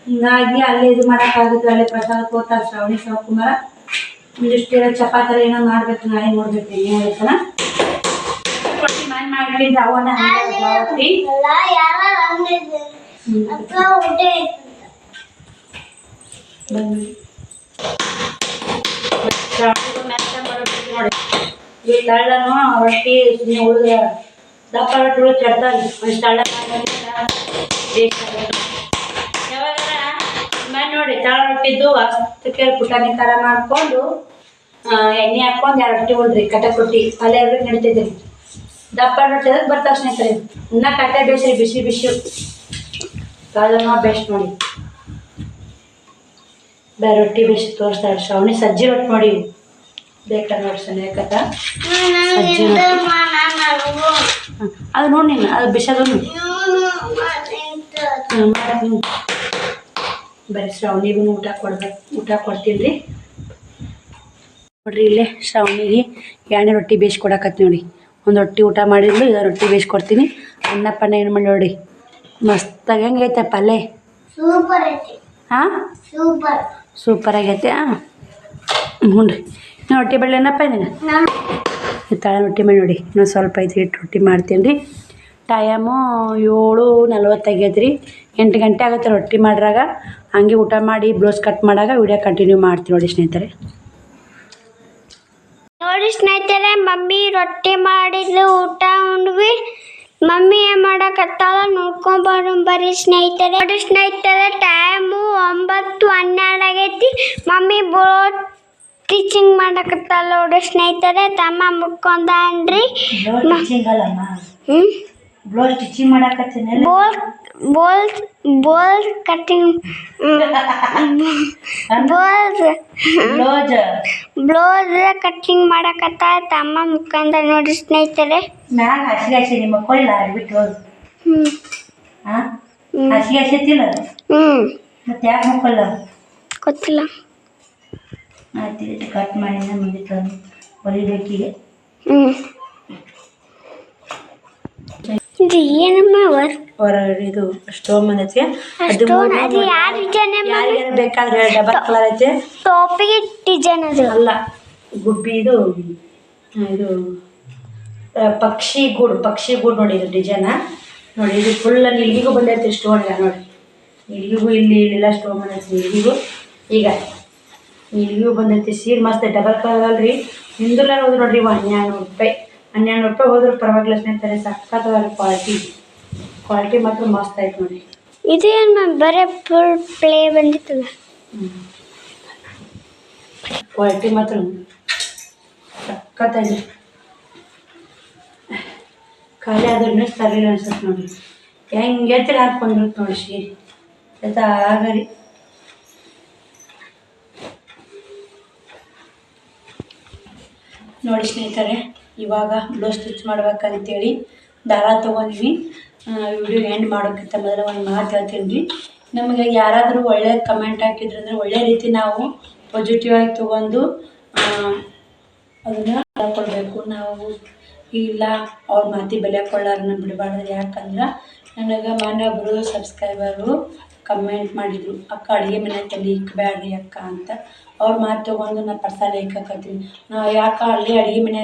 ಹಿಂಗಾಗಿ ಅಲ್ಲಿ ಇದು ಮಾಡೋಕ್ಕಾಗುತ್ತೆ ಅಲ್ಲಿ ಪ್ರಸಾದಕ್ಕೆ ಹೋಗ್ತಾರೆ ಶ್ರಾವಣಿ ಶಿವಕುಮಾರ ಒಂದಿಷ್ಟು ಚಪಾತಿ ಏನೋ ಮಾಡ್ಬೇಕು ನಾಳೆ ನೋಡ್ಬೇಕು ಏನು ಹೇಳ್ತಾನ ರೊಟ್ಟಿ ಮಾಡಿಬಿಟ್ಟಿದ್ದೆ ಅವನ್ನ ರೊಟ್ಟಿ ನೋಡಿ ಈ ತಳ್ಳನು ರೊಟ್ಟಿ ಉಳಿದ ದಪ್ಪ ರೊಟ್ಟಿಗಳು ಕೆಡ್ತಾವೆ ಒಂದು ತಳ್ಳ ಯಾವಾಗಾರ ಮಾಡಿ ನೋಡಿ ತಳ ರೊಟ್ಟಿದ್ದು ಅಷ್ಟಕ್ಕೆ ಪುಟಾಣಿ ಖಾರ ಮಾಡಿಕೊಂಡು ಎಣ್ಣೆ ಹಾಕ್ಕೊಂಡು 2 ರೊಟ್ಟಿ ಉಳ್ರಿ ಕಟಕ್ ರೊಟ್ಟಿ ಪಲ್ಯ ನಡಿತಿದ್ರಿ ದಪ್ಪ ರೊಟ್ಟಿ ಅದಕ್ಕೆ ಬರ್ತಾವೆ ಸ್ನೇಹಿತರೆ ಇನ್ನ ಕಟ್ಟೆ ಬೇಸ್ರಿ ಬಿಸಿ ಬಿಸಿ ತಳ್ಳನ ಬೆಸ್ಟ್ ನೋಡಿ ಬೇರೆ ರೊಟ್ಟಿ ಬೇಸಿ ತೋರಿಸ್ತಾರೆ ಶ್ರಾವಣಿ ಸಜ್ಜಿ ರೊಟ್ಟಿ ನೋಡಿ ಬೇಕಾದ್ರೆ ನೋಡಿ ಸಣ್ಣ ಸಜ್ಜಿ ರೊಟ್ಟಿ ಅದು ನೋಡಿ ನೀನು ಅದು ಬಿಸೋದು ಬರೀ ಶ್ರಾವಣಿಗೂ ಊಟ ಕೊಡ್ತೀನಿ ರೀ ನೋಡ್ರಿ ಇಲ್ಲೇ ಶ್ರಾವಣಿಗೆ 2 ರೊಟ್ಟಿ ಬೇಯಿಸಿ ಕೊಡಕತ್ತಿ ನೋಡಿ ಒಂದು ರೊಟ್ಟಿ ಊಟ ಮಾಡಿದ್ಲು ಇದು ರೊಟ್ಟಿ ಬೇಯಿಸಿ ಕೊಡ್ತೀನಿ ಅನ್ನಪ್ಪನ ಏನು ಮಾಡಿ ನೋಡಿ ಮಸ್ತಾಗಿ ಹೆಂಗೈತೆ ಪಲ್ಯ ಸೂಪರ್ ಐತಿ ಹಾಂ ಸೂಪರ್ ಆಗೈತೆ ಹ್ಞೂ ರೀ ಇನ್ನು ರೊಟ್ಟಿ ಬೆಳೆ ಏನಪ್ಪ ನೀನು ತಳ ರೊಟ್ಟಿ ಮಾಡಿ ನೋಡಿ ಇನ್ನೊಂದು ಸ್ವಲ್ಪ ಐತಿ ಹಿಟ್ಟು ರೊಟ್ಟಿ ಮಾಡ್ತೀನಿ ರೀ ಟೈಮು 7:40 ಆಗೈತೆ ರೀ 8 ಗಂಟೆ ಆಗುತ್ತೆ ರೊಟ್ಟಿ ಮಾಡ್ರಾಗ ಹಂಗೆ ಊಟ ಮಾಡಿ ಬ್ಲೌಸ್ ಕಟ್ ಮಾಡಾಗ ವಿಡಿಯೋ ಕಂಟಿನ್ಯೂ ಮಾಡ್ತೀವಿ ನೋಡಿ ಸ್ನೇಹಿತರೆ ನೋಡಿ ಸ್ನೇಹಿತರೆ ಮಮ್ಮಿ ರೊಟ್ಟಿ ಮಾಡಿದ್ಲು ಊಟ ಉಂಡ್ವಿ ಮಮ್ಮಿ ಏನು ಮಾಡಕತ್ತಾಳ ನೋಡ್ಕೊಂಡ್ ಬರ್ರಿ ಸ್ನೇಹಿತರೆ ನೋಡಿ ಸ್ನೇಹಿತರೆ ಟೈಮು 9:12 ಆಗೈತಿ ಮಮ್ಮಿ ಟೀಚಿಂಗ್ ಮಾಡಕತ್ತಾಳ ನೋಡಿ ಸ್ನೇಹಿತರೆ ತಮ್ಮ ಮುಕ್ಕೊಂಡ್ರಿ ಬ್ಲೌಸ್ ಸ್ಟಿಚಿಂಗ್ ಮಾಡಕತ್ತೀನಿ ಬೋಲ್ ಕಟಿಂಗ್ ಬ್ಲೌಸ್ ಕಟಿಂಗ್ ಮಾಡಕತ್ತ ತಮ್ಮ ಮುಖಂದ ನೋಡಿ ಸ್ನೇಹಿತರೆ ಮ್ಯಾಗ ಹಸಿ ನಿಮ್ಮ ಮಕ್ಕಳಿಲ್ಲ ಬಿಟ್ಟು ಹಸಿ ಹಸಿತಿಲ್ಲ ಮತ್ತೆ ಯಾಕೆ ಮಕ್ಕಳ ಗೊತ್ತಿಲ್ಲ ಆಯ್ತು ಇದು ಕಟ್ ಮಾಡಿದ ಮುಗಿತು ಹೊಲಿಬೇಕೀಗ ಇದು ಏನಮ್ಮ ಹೊರ ಇದು ಸ್ಟೋವ್ ಬಂದೈತಿ ಅದು ಯಾರಿಗಾರ ಬೇಕಾದ್ರೆ ಡಬಲ್ ಕಲರ್ ಐತೆ ಟಾಪಿಗೆ ಡಿಸೈನ್ ಅದು ಅಲ್ಲ ಗುಬ್ಬಿ ಇದು ಪಕ್ಷಿ ಗೂಡು ನೋಡಿ ಇದು ಡಿಸೈನ ನೋಡಿ ಇದು ಫುಲ್ ನಿಲ್ಗಿಗೂ ಬಂದೈತಿ ಸ್ಟೋನ್ ನೋಡಿ ನಿಲ್ಗಿಗೂ ಇಲ್ಲೆಲ್ಲ ಸ್ಟೋನ್ ಬಂದೈತಿ ನಿಲ್ಗಿಗೂ ಈಗ ನಿಲ್ಗಿಗೂ ಬಂದೈತಿ ಸೀರೆ ಮಸ್ತ್ ಡಬಲ್ ಕಲರ್ ಅಲ್ರಿ ಹಿಂದುಲ್ಲ ಹೋದ್ರು ನೋಡ್ರಿ 1200 ರೂಪಾಯಿ ಹೋದ್ರೆ ಪರವಾಗಿಲ್ಲ ಸ್ನೇಹಿತರೆ ಸಕ್ಕತ್ತದ ಕ್ವಾಲಿಟಿ ಮಾತ್ರ ಮಸ್ತ್ ಆಯ್ತು ನೋಡಿ ಇದು ಏನು ಬರೀ ಫುಲ್ ಪ್ಲೇ ಬಂದಿತ್ತಲ್ಲ ಕ್ವಾಲಿಟಿ ಮಾತ್ರ ಸಕ್ಕತ್ತಾಗಿ ಖಾಲಿ ಆದ್ರೂ ತರಲಿಲ್ಲ ಅನ್ಸುತ್ತೆ ನೋಡಿ ಹೆಂಗೆ ಹಾಕ್ಕೊಂಡಿರುತ್ತೆ ನೋಡಿ ಸೀರೆ ಆಯ್ತಾ ಆಗರಿ ನೋಡಿ ಸ್ನೇಹಿತರೆ ಇವಾಗ ಬ್ಲೌಸ್ ಸ್ಟಿಚ್ ಮಾಡ್ಬೇಕಂತೇಳಿ ದಾರ ತೊಗೊಂಡ್ವಿ ವಿಡಿಯೋ ಎಂಡ್ ಮಾಡೋಕ್ಕಿಂತ ಮೊದಲು ಒಂದು ಮಾತು ಹೇಳ್ತೀನಿ ರೀ ನಮಗೆ ಯಾರಾದರೂ ಒಳ್ಳೆ ಕಮೆಂಟ್ ಹಾಕಿದ್ರು ಅಂದರೆ ಒಳ್ಳೆ ರೀತಿ ನಾವು ಪಾಸಿಟಿವ್ ಆಗಿ ತೊಗೊಂಡು ಅದನ್ನು ಕೊಡಬೇಕು ನಾವು ಇಲ್ಲ ಅವ್ರ ಮಾತಿ ಬೆಲೆ ಕೊಳ್ಳಾರನ್ನ ಬಿಡಬಾರ್ದು ಯಾಕಂದ್ರೆ ನನಗೆ ಮೊನ್ನೆ ಒಬ್ಬರು ಸಬ್ಸ್ಕ್ರೈಬರು ಕಮೆಂಟ್ ಮಾಡಿದರು ಅಕ್ಕ ಅಡುಗೆ ಮನೆ ತಲೆ ಇಕ್ಕಬೇಡ್ರಿ ಅಕ್ಕ ಅಂತ ಅವ್ರ ಮಾತು ತೊಗೊಂಡು ನಾನು ಪರ್ಸಲ್ ಇಕ್ಕತ್ತೀನಿ ನಾವು ಯಾಕೆ ಅಲ್ಲಿ ಅಡುಗೆ ಮನೆ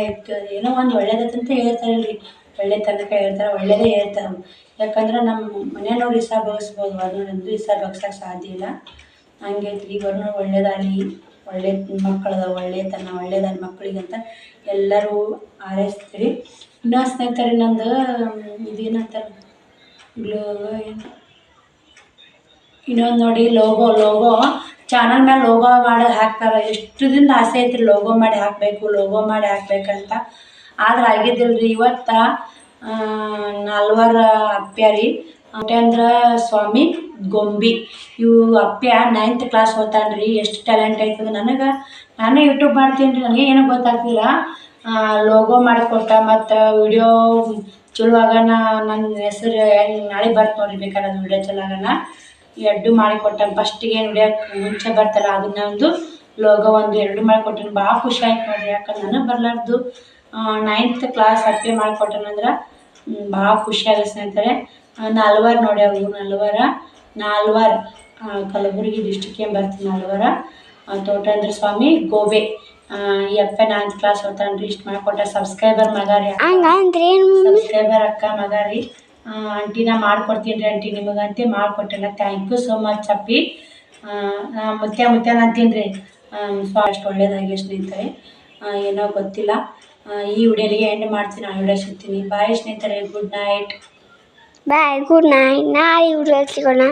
ಏನೋ ಒಂದು ಒಳ್ಳೇದಂತ ಹೇಳ್ತಾರಲ್ಲ ರೀ ಒಳ್ಳೆ ತನಕ ಹೇಳ್ತಾರೆ ಒಳ್ಳೇದೇ ಹೇಳ್ತಾರೆ ಯಾಕಂದ್ರೆ ನಮ್ಮ ಮನೆಯವ್ರು ಇಷ್ಟ ಬಗ್ಸ್ಬೋದು ಅದನ್ನೊಂದು ಇಷ್ಟ ಬಗ್ಸೋಕೆ ಸಾಧ್ಯ ಇಲ್ಲ ಹಂಗೈತ್ರಿ ಇವರು ಒಳ್ಳೇದಾಗಲಿ ಒಳ್ಳೆ ಮಕ್ಕಳದ ಒಳ್ಳೇದಾಗಲಿ ಮಕ್ಕಳಿಗೆ ಅಂತ ಎಲ್ಲರೂ ಹಾರೈಸ್ತೀರಿ ಇನ್ನೂ ಸ್ನೇಹಿತರೆ ನಂದು ಇದೇನಂತಾರೆ ಇನ್ನೊಂದು ನೋಡಿ ಲೋಗೋ ಚಾನಲ್ ಮೇಲೆ ಲೋಗೋ ಮಾಡಿ ಹಾಕ್ತಾರೆ. ಎಷ್ಟು ದಿನ ಆಸೆ ಐತ್ರಿ ಲೋಗೋ ಮಾಡಿ ಹಾಕ್ಬೇಕಂತ. ಆದ್ರೆ ಆಗಿದ್ದಿಲ್ಲ ರೀ. ಇವತ್ತು ನಾಲ್ವರ ಅಪ್ಪ್ಯ ರೀ ಕೋಟ್ಯಾಂದ್ರ ಸ್ವಾಮಿ ಗೊಂಬಿ ಇವು ಅಪ್ಪ್ಯ 9th ಕ್ಲಾಸ್ ಓದ್ತಾನ್ರಿ. ಎಷ್ಟು ಟ್ಯಾಲೆಂಟ್ ಐತದ. ನಾನೇ ಯೂಟ್ಯೂಬ್ ಮಾಡ್ತೀನಿ ರೀ. ನನಗೆ ಏನೂ ಗೊತ್ತಾಗ್ತಿಲ್ಲ. ಲೋಗೋ ಮಾಡಿಕೊಟ್ಟ ಮತ್ತು ವಿಡಿಯೋ ಚಲೋ ಆಗೋಣ. ನನ್ನ ಹೆಸರು ನಾಳೆ ಬರ್ತ ನೋಡ್ರಿ. ಬೇಕಾದ್ರೆ ಅದು ವಿಡಿಯೋ ಚಲೋ ಆಗೋಣ ಎರಡು ಮಾಡಿಕೊಟ್ಟಾನ. ಫಸ್ಟಿಗೆ ಏನು ವಿಡಿಯೋಕ್ಕೆ ಮುಂಚೆ ಬರ್ತಲ್ಲ ಅದನ್ನ ಒಂದು ಲೋಗೋ ಒಂದು ಎರಡು ಮಾಡಿಕೊಟ್ಟಾನ. ಭಾಳ ಖುಷಿ ಆಯ್ತು ನೋಡಿರಿ. ಯಾಕಂದ್ರೆ ನನಗೆ ಬರಲಾರ್ದು 9th ಕ್ಲಾಸ್ ಅಪ್ಪೆ ಮಾಡಿಕೊಟ್ಟಾನಂದ್ರೆ ಭಾಳ ಖುಷಿ ಆಗುತ್ತೆ ಸ್ನೇಹಿತರೆ. ನಾಲ್ವಾರು ನೋಡಿ ಅವರು ನಾಲ್ವಾರ ಕಲಬುರಗಿ ಡಿಸ್ಟಿಕ್ ಏನು ಬರ್ತೀನಿ. ನಾಲ್ವಾರ ತೋಟೇಂದ್ರ ಸ್ವಾಮಿ ಗೋಬೆ ಈ ಅಪ್ಪ 9th ಕ್ಲಾಸ್ ಓದ್ತಾನ್ರಿ. ಇಷ್ಟು ಮಾಡಿಕೊಟ್ಟ. ಸಬ್ಸ್ಕ್ರೈಬರ್ ಮಗ ರೀ. ಸಬ್ಸ್ಕ್ರೈಬರ್ ಅಕ್ಕ ಮಗ ರೀ. ಆಂಟಿ ನಾ ಮಾಡ್ಕೊಡ್ತೀನಿ ರೀ ಆಂಟಿ ನಿಮಗಂತೆ ಮಾಡಿಕೊಟ್ಟೆಲ್ಲ. ಥ್ಯಾಂಕ್ ಯು ಸೋ ಮಚ್ ಅಪ್ಪಿ. ಮುತ್ಯ ಅಂತೀನಿ ರೀ. ಅಷ್ಟು ಒಳ್ಳೇದಾಗಿ ಸ್ನೇಹಿತರೆ. ಏನೋ ಗೊತ್ತಿಲ್ಲ. ಈ ವಿಡಿಯೋಲಿಗೆ ಎಂಡ್ ಮಾಡ್ತೀನಿ. ಆ ವಿಡಿಯೋ ಸಿಗ್ತೀನಿ. ಬಾಯ್ ಸ್ನೇಹಿತರೆ. Good night. Bye good night. ನಾಳೆ ವಿಡಿಯೋ ಸಿಗೋಣ.